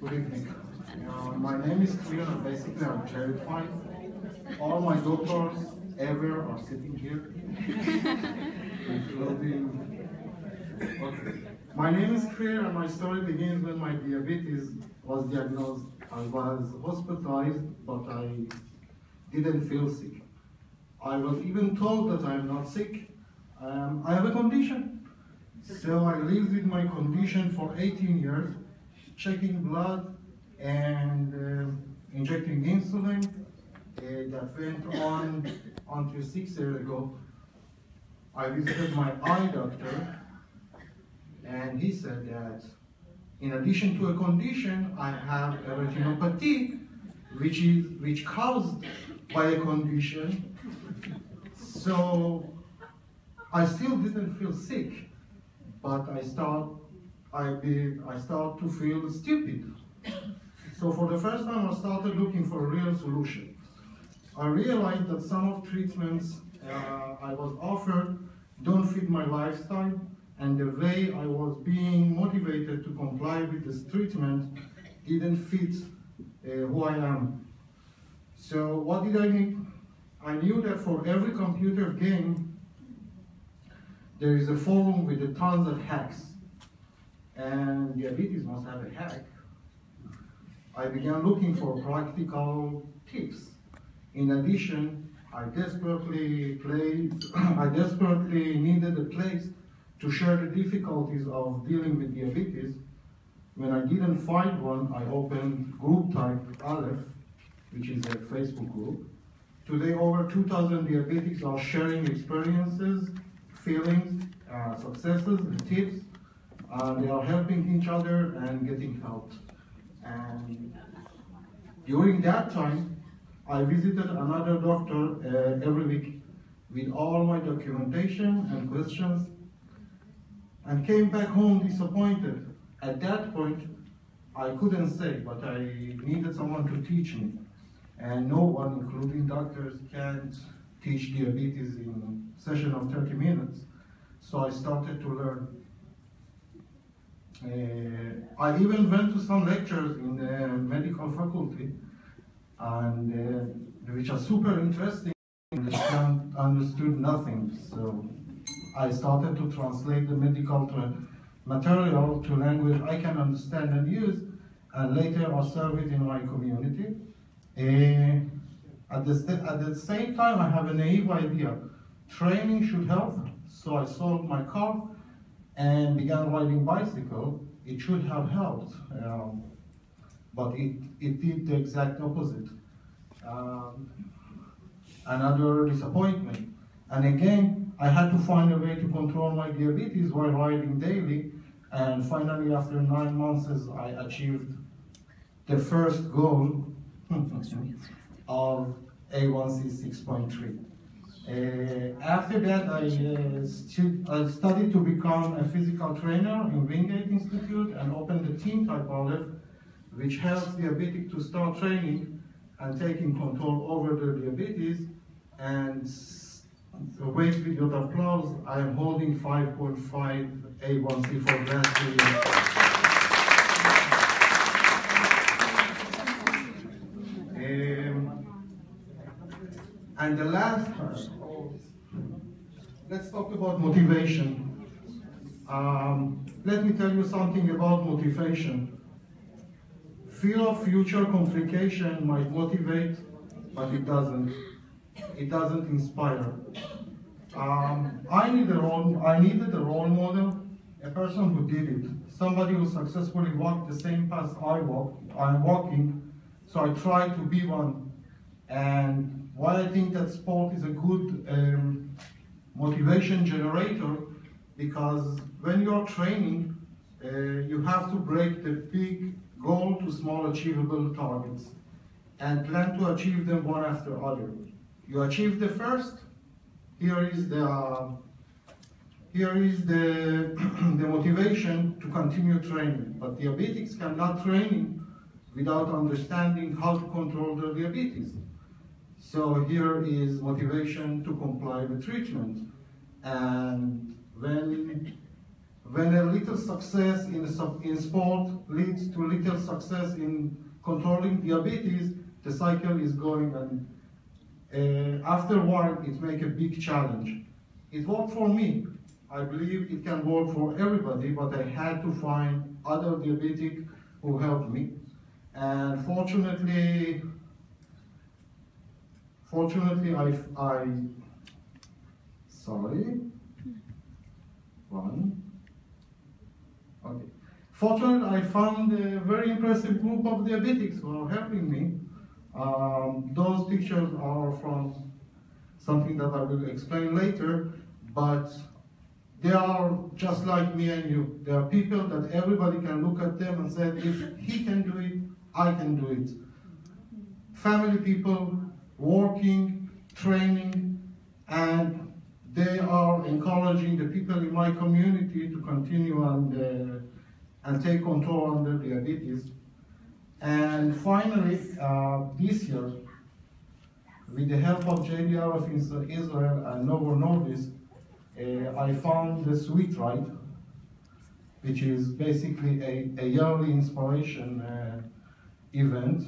Good evening. My name is Kpir, and basically I'm terrified. All my doctors ever are sitting here, including... Okay. My name is Kpir, and my story begins when my diabetes was diagnosed. I was hospitalized, but I didn't feel sick. I was even told that I'm not sick. I have a condition. So I lived with my condition for 18 years, checking blood and injecting insulin. That went on until 6 years ago. I visited my eye doctor, and he said that in addition to a condition, I have a retinopathy, which caused by a condition. So I still didn't feel sick, but I start to feel stupid. So for the first time, I started looking for a real solution. I realized that some of treatments I was offered don't fit my lifestyle, and the way I was being motivated to comply with this treatment didn't fit who I am. So what did I need? I knew that for every computer game, there is a forum with tons of hacks, and diabetes must have a hack. I began looking for practical tips. In addition, I desperately needed a place to share the difficulties of dealing with diabetes. When I didn't find one, I opened group type Aleph, which is a Facebook group. Today, over 2,000 diabetics are sharing experiences, feelings, successes, and tips. They are helping each other and getting help. And during that time, I visited another doctor every week with all my documentation and questions, and came back home disappointed. At that point, I couldn't say, but I needed someone to teach me. And no one, including doctors, can teach diabetes in a session of 30 minutes. So I started to learn. I even went to some lectures in the medical faculty, and which are super interesting. I understood nothing, so I started to translate the medical material to language I can understand and use, and later I'll serve it in my community. At the same time, I have a naive idea. Training should help, so I sold my car and began riding bicycle. It should have helped, but it did the exact opposite. Another disappointment. And again, I had to find a way to control my diabetes while riding daily. And finally, after 9 months, I achieved the first goal of A1C 6.3. After that, I studied to become a physical trainer in Wingate Institute and opened the team type Aleph, which helps diabetic to start training and taking control over their diabetes. And wait with your applause, I am holding 5.5 A1C for that. And the last part, let's talk about motivation. Let me tell you something about motivation. Fear of future complication might motivate, but it doesn't. It doesn't inspire. I needed a role model, a person who did it, somebody who successfully walked the same path I'm walking, so I tried to be one. And why I think that sport is a good motivation generator, because when you're training, you have to break the big goal to small achievable targets and plan to achieve them one after other. You achieve the first, here is the motivation to continue training. But diabetics cannot train without understanding how to control their diabetes. So here is motivation to comply with treatment. And when when a little success in sport leads to little success in controlling diabetes, the cycle is going, and after a while it makes a big challenge. It worked for me. I believe it can work for everybody, but I had to find other diabetic who helped me. And fortunately, Fortunately, I found a very impressive group of diabetics who are helping me. Those pictures are from something that I will explain later, but they are just like me and you. They are people that everybody can look at them and say, if he can do it, I can do it. Family people, working, training, and they are encouraging the people in my community to continue and take control on their diabetes. And finally, this year, with the help of JDRF in Israel and Novo Nordisk, I found the Sweet Ride, which is basically a yearly inspiration event.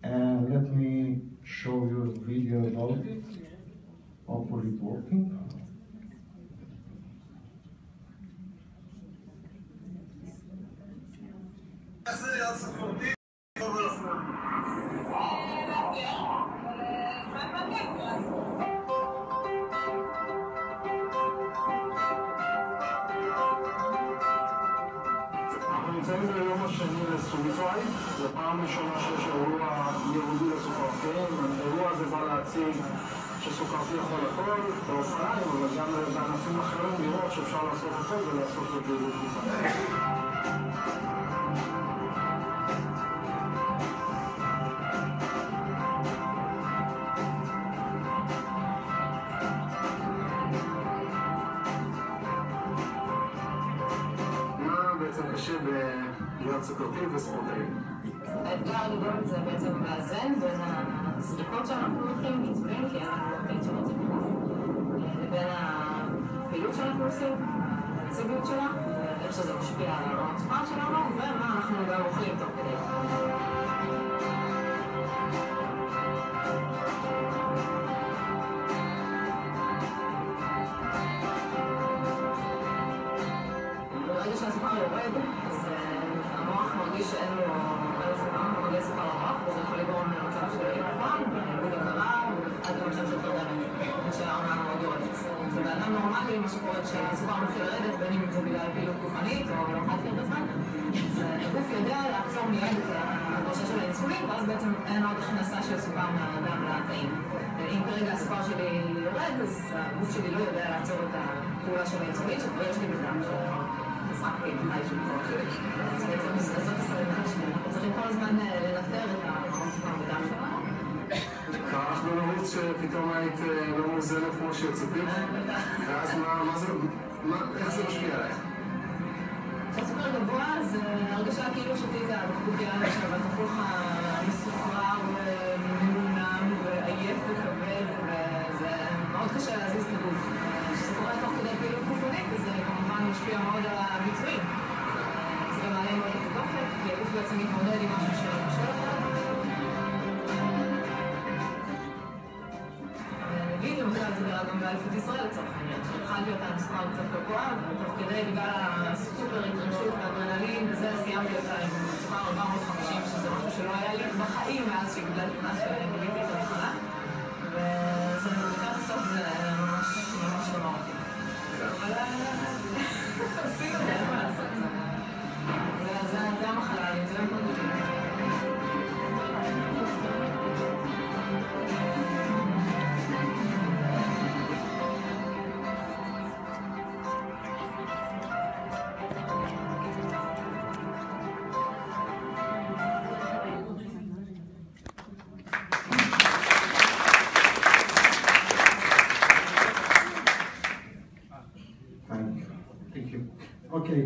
And let me show you a video about it. Hopefully it's working. נמצאים ביום השני לסוכרתי, זו פעם ראשונה שיש אירוע ייעודי לסוכרתיים. האירוע הזה בא להציג שסוכרתי יכול הכל באופניים, אבל גם בענפים אחרים לראות שאפשר לעשות הכל ולעשות את פעילות גופנית. להיות סוכרתי וספורטאי. האתגר הגדול זה בעצם מאזן בין הסדקות שאנחנו לוקחים, עיצובים, כי אנחנו בעצם רוצים לבין הפעילות שאנחנו עושים, האקטיביות שלה, איך שזה משפיע על העוצמה שלנו, ומה אנחנו גם אוכלים תוך כדי. ברגע שהסוכר יורד, אז המוח מרגיש שאין לו סוכר, הוא מגיע סוכר למוח, וזה יכול לגרום למצב של עיוורון, עיבוד הכרה, עד למצב של חרדנות, שההרמוניה מאוד יורדת. זה באדם נורמלי, מה שקורה כשהסוכר מתחיל לרדת, בין אם זה בגלל פעילות גופנית או לאכול יותר בזמן, אז הגוף יודע לעצור מיד את ההפרשה של האינסולין, ואז בעצם אין עוד הכנסה של סוכר מהדם לתאים. אם כרגע הסוכר שלי יורד, אז הגוף שלי לא יודע לעצור את הפעולה של האינסולין, שכבר יש לי בדם אז בעצם זאת הסרטה שלי. אנחנו צריכים כל הזמן לנטר את הסוכר בדם שלנו. קרה לך בנוריץ שפתאום היית לא מאוזנת כמו שציפית? ואז איך זה משפיע עלייך? כשהסוכר גבוה זה הרגשה כאילו שתית הבקבוק יין עכשיו, התפוח המסוחרר וממונם ועייף וכבד, וזה מאוד קשה להזיז את הגוף. כשזה קורה תוך כדי פעילות גופנית, אז זה כמובן משפיע מאוד על הביצועים. זה גם מעלה מאוד את הדופק, כי הגוף בעצם מתמודד עם משהו שקשה לו. נגיד, למשל, זה קרה גם באליפות ישראל לצורך העניין. התחלתי אותה עם סוכר קצת גבוה, ותוך כדי בגלל הסופר התרגשות והאדרנלין, וזה סיימתי אותה עם סוכר 450, שזה משהו שלא היה לי בחיים מאז שגיליתי את המחלה. וזה לקראת הסוף זה ממש לא אותי. אבל עשינו את זה, אין מה לעשות. זה המחלה, זה מאוד גדול. Okay,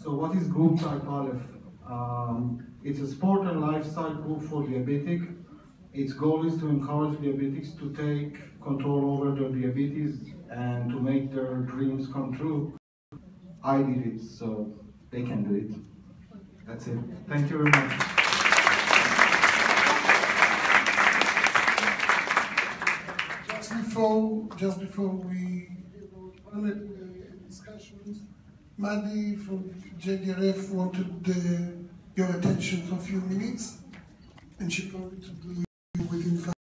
so what is group type Aleph? It's a sport and lifestyle group for diabetic. Its goal is to encourage diabetics to take control over their diabetes and to make their dreams come true. I did it, so they can do it. That's it. Thank you very much. Just before we let discussions, Maddie from JDRF wanted your attention for a few minutes, and she promised to do it within 5